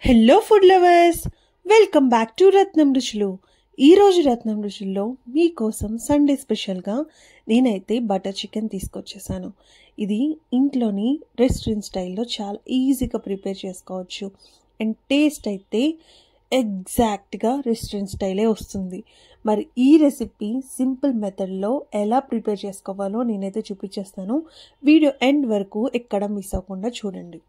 Hello food lovers, welcome back to Ratnam Ruchulu. ఈరోజు రత్నం రుచుల్లో మీకోసం Sunday స్పెషల్గా నేనైతే బటర్ చికెన్ తీసుకొచ్చేసాను. ఇది ఇంట్లోని రెస్టారెంట్ స్టైల్లో చాలా ఈజీగా ప్రిపేర్ చేసుకోవచ్చు అండ్ టేస్ట్ అయితే ఎగ్జాక్ట్గా రెస్టారెంట్ స్టైలే వస్తుంది. మరి ఈ రెసిపీ సింపుల్ మెథడ్లో ఎలా ప్రిపేర్ చేసుకోవాలో నేనైతే చూపించేస్తాను. వీడియో ఎండ్ వరకు ఎక్కడ మిస్ అవ్వకుండా చూడండి.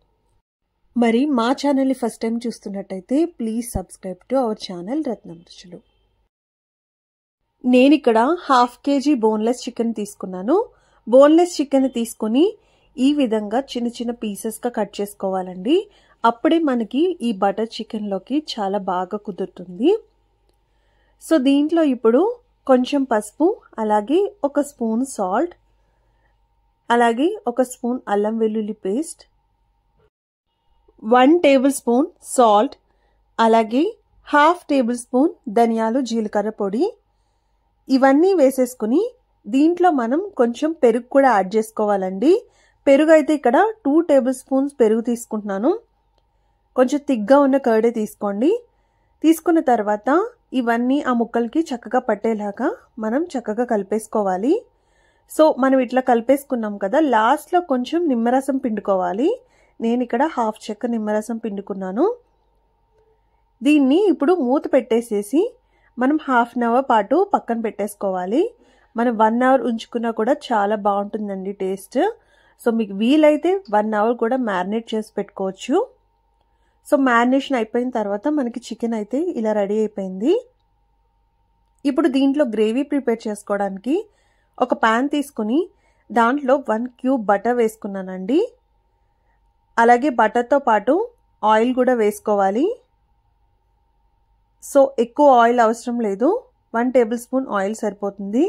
మరి మా ఛానల్ని ఫస్ట్ టైం చూస్తున్నట్టయితే please subscribe to our channel Ratnam Ruchulu. నేను ఇక్కడ 1/2 kg బోన్లెస్ చికెన్ తీసుకున్నాను. బోన్లెస్ చికెన్ తీసుకుని ఈ విధంగా చిన్న చిన్న పీసెస్గా కట్ చేసుకోవాలండి. అప్పుడే మనకి ఈ బటర్ చికెన్లోకి చాలా బాగా కుదురుతుంది. సో దీంట్లో ఇప్పుడు కొంచెం పసుపు, అలాగే 1 స్పూన్ సాల్ట్, అలాగే 1 స్పూన్ అల్లం వెల్లుల్లి పేస్ట్, 1 టేబుల్ స్పూన్ సాల్ట్, అలాగే 1/2 టేబుల్ స్పూన్ ధనియాలు జీలకర్ర పొడి ఇవన్నీ వేసేసుకుని దీంట్లో మనం కొంచెం పెరుగు కూడా యాడ్ చేసుకోవాలండి. పెరుగు అయితే ఇక్కడ 2 టేబుల్ స్పూన్స్ పెరుగు తీసుకుంటున్నాను. కొంచెం థిక్గా ఉన్న కర్డే తీసుకోండి. తీసుకున్న తర్వాత ఇవన్నీ ఆ ముక్కలకి చక్కగా పట్టేలాగా మనం చక్కగా కలిపేసుకోవాలి. సో మనం ఇట్లా కలిపేసుకున్నాం కదా, లాస్ట్లో కొంచెం నిమ్మరసం పిండుకోవాలి. నేను ఇక్కడ 1/2 చెక్క నిమ్మరసం పిండుకున్నాను. దీన్ని ఇప్పుడు మూత పెట్టేసేసి మనం 1/2 అవర్ పాటు పక్కన పెట్టేసుకోవాలి. మనం 1 అవర్ ఉంచుకున్నా కూడా చాలా బాగుంటుందండి టేస్ట్. సో మీకు వీలైతే 1 అవర్ కూడా మ్యారినేట్ చేసి పెట్టుకోవచ్చు. సో మ్యారినేషన్ అయిపోయిన తర్వాత మనకి చికెన్ అయితే ఇలా రెడీ అయిపోయింది. ఇప్పుడు దీంట్లో గ్రేవీ ప్రిపేర్ చేసుకోవడానికి ఒక ప్యాన్ తీసుకుని దాంట్లో 1 క్యూబ్ బటర్ వేసుకున్నానండి. అలాగే బటర్తో పాటు ఆయిల్ కూడా వేసుకోవాలి. సో ఎక్కువ ఆయిల్ అవసరం లేదు, 1 టేబుల్ స్పూన్ ఆయిల్ సరిపోతుంది.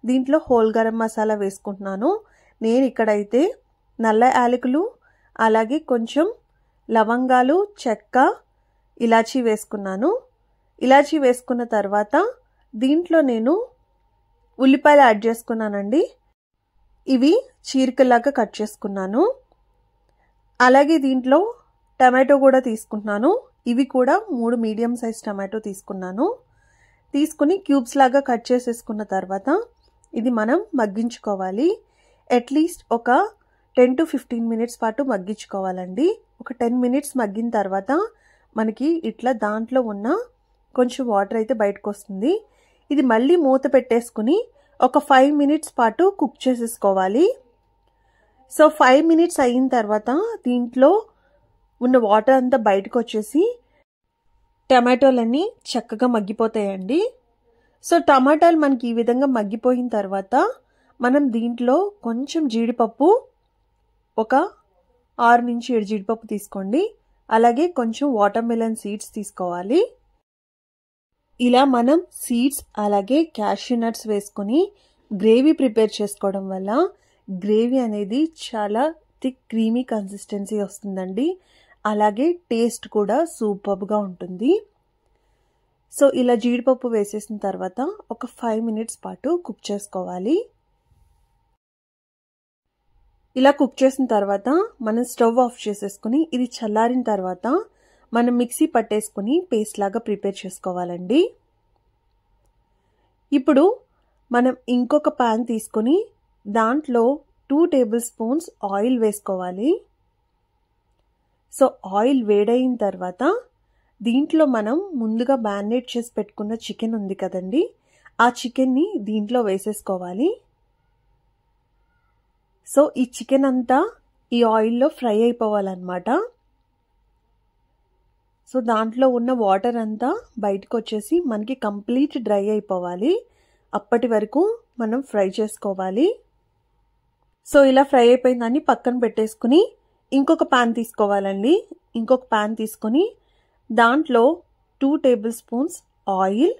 దీంట్లో హోల్ గరం మసాలా వేసుకుంటున్నాను. నేను ఇక్కడైతే నల్ల యాలకులు, అలాగే కొంచెం లవంగాలు, చెక్క, ఇలాచీ వేసుకున్నాను. ఇలాచీ వేసుకున్న తర్వాత దీంట్లో నేను ఉల్లిపాయలు యాడ్ చేసుకున్నానండి. ఇవి చీరికలాగా కట్ చేసుకున్నాను. అలాగే దీంట్లో టమాటో కూడా తీసుకుంటున్నాను. ఇవి కూడా 3 మీడియం సైజ్ టమాటో తీసుకున్నాను. తీసుకుని క్యూబ్స్ లాగా కట్ చేసేసుకున్న తర్వాత ఇది మనం మగ్గించుకోవాలి. అట్లీస్ట్ ఒక 10 to 15 మినిట్స్ పాటు మగ్గించుకోవాలండి. ఒక 10 మినిట్స్ మగ్గిన తర్వాత మనకి ఇట్లా దాంట్లో ఉన్న కొంచెం వాటర్ అయితే బయటకు వస్తుంది. ఇది మళ్ళీ మూత పెట్టేసుకుని ఒక 5 మినిట్స్ పాటు కుక్ చేసేసుకోవాలి. సో 5 మినిట్స్ అయిన తర్వాత దీంట్లో ఉన్న వాటర్ అంతా బయటకు వచ్చేసి టమాటోలన్నీ చక్కగా మగ్గిపోతాయండి. సో టమాటాలు మనకి ఈ విధంగా మగ్గిపోయిన తర్వాత మనం దీంట్లో కొంచెం జీడిపప్పు, ఒక 6 నుంచి 7 జీడిపప్పు తీసుకోండి. అలాగే కొంచెం వాటర్ మిలన్ సీడ్స్ తీసుకోవాలి. ఇలా మనం సీడ్స్ అలాగే క్యాష్యూ నట్స్ వేసుకొని గ్రేవీ ప్రిపేర్ చేసుకోవడం వల్ల గ్రేవీ అనేది చాలా థిక్ క్రీమీ కన్సిస్టెన్సీ వస్తుందండి. అలాగే టేస్ట్ కూడా సూపర్గా ఉంటుంది. సో ఇలా జీడిపప్పు వేసేసిన తర్వాత ఒక 5 మినిట్స్ పాటు కుక్ చేసుకోవాలి. ఇలా కుక్ చేసిన తర్వాత మనం స్టవ్ ఆఫ్ చేసేసుకుని ఇది చల్లారిన తర్వాత మనం మిక్సీ పట్టేసుకుని పేస్ట్ లాగా ప్రిపేర్ చేసుకోవాలండి. ఇప్పుడు మనం ఇంకొక ప్యాన్ తీసుకొని దాంట్లో 2 టేబుల్ స్పూన్స్ ఆయిల్ వేసుకోవాలి. సో ఆయిల్ వేడైన తర్వాత దీంట్లో మనం ముందుగా మ్యారినేట్ చేసి పెట్టుకున్న చికెన్ ఉంది కదండి, ఆ చికెన్ని దీంట్లో వేసేసుకోవాలి. సో ఈ చికెన్ అంతా ఈ ఆయిల్లో ఫ్రై అయిపోవాలన్నమాట. సో దాంట్లో ఉన్న వాటర్ అంతా బయటకు వచ్చేసి మనకి కంప్లీట్ డ్రై అయిపోవాలి. అప్పటి వరకు మనం ఫ్రై చేసుకోవాలి. సో ఇలా ఫ్రై అయిపోయిందని పక్కన పెట్టేసుకుని ఇంకొక ప్యాన్ తీసుకోవాలండి. ఇంకొక ప్యాన్ తీసుకొని దాంట్లో 2 టేబుల్ స్పూన్స్ ఆయిల్,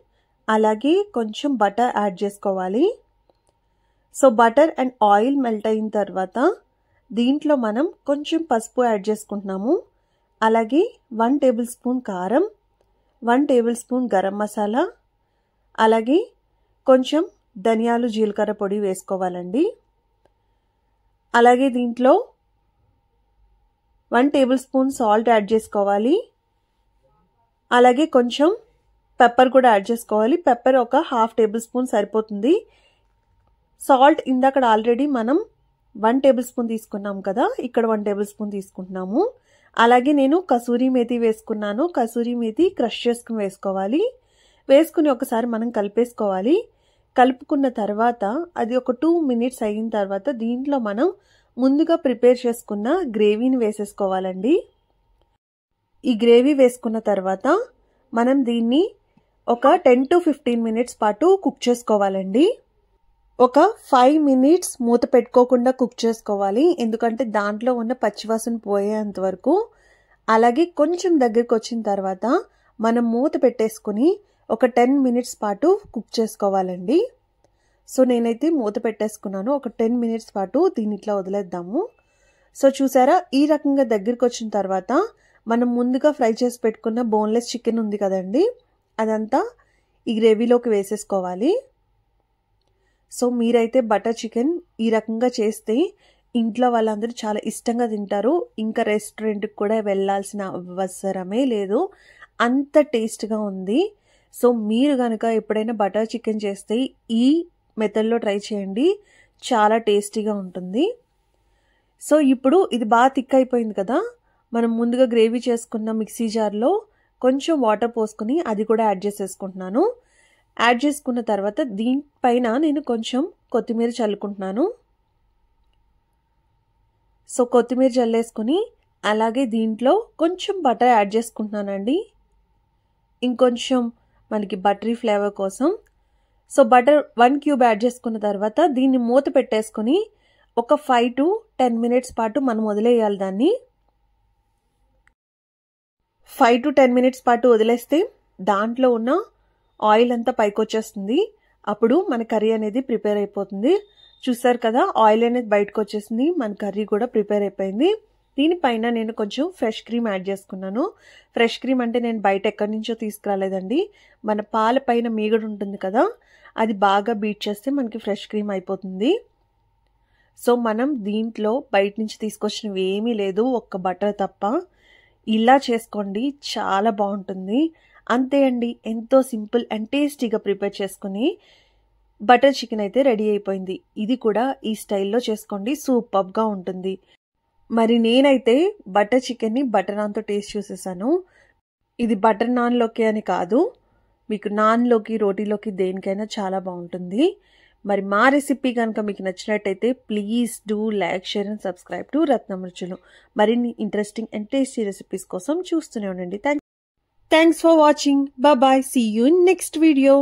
అలాగే కొంచెం బటర్ యాడ్ చేసుకోవాలి. So butter and oil melt అయిన తర్వాత దీంట్లో మనం కొంచెం పసుపు యాడ్ చేసుకుంటున్నాము. అలాగే 1 టేబుల్ స్పూన్ కారం, 1 టేబుల్ స్పూన్ గరం మసాలా, అలాగే కొంచెం ధనియాలు జీలకర్ర పొడి వేసుకోవాలండి. అలాగే దీంట్లో 1 టేబుల్ స్పూన్ సాల్ట్ యాడ్ చేసుకోవాలి. అలాగే కొంచెం పెప్పర్ కూడా యాడ్ చేసుకోవాలి. పెప్పర్ ఒక 1/2 టేబుల్ స్పూన్ సరిపోతుంది. సాల్ట్ ఇందాక ఆల్రెడీ మనం 1 టేబుల్ స్పూన్ తీసుకున్నాం కదా, ఇక్కడ 1 టేబుల్ స్పూన్ తీసుకుంటున్నాము. అలాగే నేను కసూరి మేతి వేసుకున్నాను. కసూరి మేతి క్రష్ చేసుకుని వేసుకోవాలి. వేసుకుని ఒకసారి మనం కలిపేసుకోవాలి. కలుపుకున్న తర్వాత అది ఒక 2 మినిట్స్ అయిన తర్వాత దీంట్లో మనం ముందుగా ప్రిపేర్ చేసుకున్న గ్రేవీని వేసేసుకోవాలండి. ఈ గ్రేవీ వేసుకున్న తర్వాత మనం దీన్ని ఒక 10 to 15 మినిట్స్ పాటు కుక్ చేసుకోవాలండి. ఒక 5 మినిట్స్ మూత పెట్టుకోకుండా కుక్ చేసుకోవాలి, ఎందుకంటే దాంట్లో ఉన్న పచ్చివాసన పోయేంత వరకు. అలాగే కొంచెం దగ్గరికి వచ్చిన తర్వాత మనం మూత పెట్టేసుకుని ఒక 10 మినిట్స్ పాటు కుక్ చేసుకోవాలండి. సో నేనైతే మూత పెట్టేసుకున్నాను. ఒక 10 మినిట్స్ పాటు దీన్ని ఇట్లా వదిలేద్దాము. సో చూసారా, ఈ రకంగా దగ్గరికి వచ్చిన తర్వాత మనం ముందుగా ఫ్రై చేసి పెట్టుకున్న బోన్లెస్ చికెన్ ఉంది కదండి, అదంతా ఈ గ్రేవీలోకి వేసేసుకోవాలి. సో మీరైతే బటర్ చికెన్ ఈ రకంగా చేస్తే ఇంట్లో వాళ్ళందరూ చాలా ఇష్టంగా తింటారు. ఇంకా రెస్టారెంట్కి కూడా వెళ్ళాల్సిన అవసరమే లేదు, అంత టేస్ట్గా ఉంది. సో మీరు కనుక ఎప్పుడైనా బటర్ చికెన్ చేస్తే ఈ మెథడ్లో ట్రై చేయండి, చాలా టేస్టీగా ఉంటుంది. సో ఇప్పుడు ఇది బాగా థిక్ అయిపోయింది కదా, మనం ముందుగా గ్రేవీ చేసుకున్న మిక్సీ జార్లో కొంచెం వాటర్ పోసుకొని అది కూడా యాడ్ చేసేసుకుంటున్నాను. యాడ్ చేసుకున్న తర్వాత దీనిపైన నేను కొంచెం కొత్తిమీర చల్లుకుంటున్నాను. సో కొత్తిమీర చల్లేసుకొని అలాగే దీంట్లో కొంచెం బటర్ యాడ్ చేసుకుంటున్నానండి, ఇంకొంచెం మనకి బటరీ ఫ్లేవర్ కోసం. సో బటర్ 1 క్యూబ్ యాడ్ చేసుకున్న తర్వాత దీన్ని మూత పెట్టేసుకొని ఒక 5 to 10 మినిట్స్ పాటు మనం వదిలేయాలి. దాన్ని 5 to 10 మినిట్స్ పాటు వదిలేస్తే దాంట్లో ఉన్న ఆయిల్ అంతా పైకి వచ్చేస్తుంది. అప్పుడు మన కర్రీ అనేది ప్రిపేర్ అయిపోతుంది. చూసారు కదా, ఆయిల్ అనేది బయటకు వచ్చేసింది, మన కర్రీ కూడా ప్రిపేర్ అయిపోయింది. దీనిపైన నేను కొంచెం ఫ్రెష్ క్రీమ్ యాడ్ చేసుకున్నాను. ఫ్రెష్ క్రీమ్ అంటే నేను బయట ఎక్కడి నుంచో తీసుకురాలేదండి, మన పాల పైన మీగడ ఉంటుంది కదా, అది బాగా బీట్ చేస్తే మనకి ఫ్రెష్ క్రీమ్ అయిపోతుంది. సో మనం దీంట్లో బయట నుంచి తీసుకొచ్చినవి ఏమీ లేదు, ఒక్క బటర్ తప్ప. ఇలా చేసుకోండి, చాలా బాగుంటుంది. అంతే అండి, ఎంతో సింపుల్ అండ్ టేస్టీగా ప్రిపేర్ చేసుకుని బటర్ చికెన్ అయితే రెడీ అయిపోయింది. ఇది కూడా ఈ స్టైల్లో చేసుకోండి, సూపర్గా ఉంటుంది. మరి నేనైతే బటర్ చికెన్ని బటర్ నాన్తో టేస్ట్ చూసేసాను. ఇది బటర్ నాన్లోకి అని కాదు, మీకు నాన్లోకి రోటీలోకి దేనికైనా చాలా బాగుంటుంది. మరి మా రెసిపీ కనుక మీకు నచ్చినట్టయితే please do like, share and subscribe to Ratnam Ruchulu. మరిన్ని ఇంట్రెస్టింగ్ అండ్ టేస్టీ రెసిపీస్ కోసం చూస్తూనే ఉండండి. Thanks for watching. Bye. See you in next video.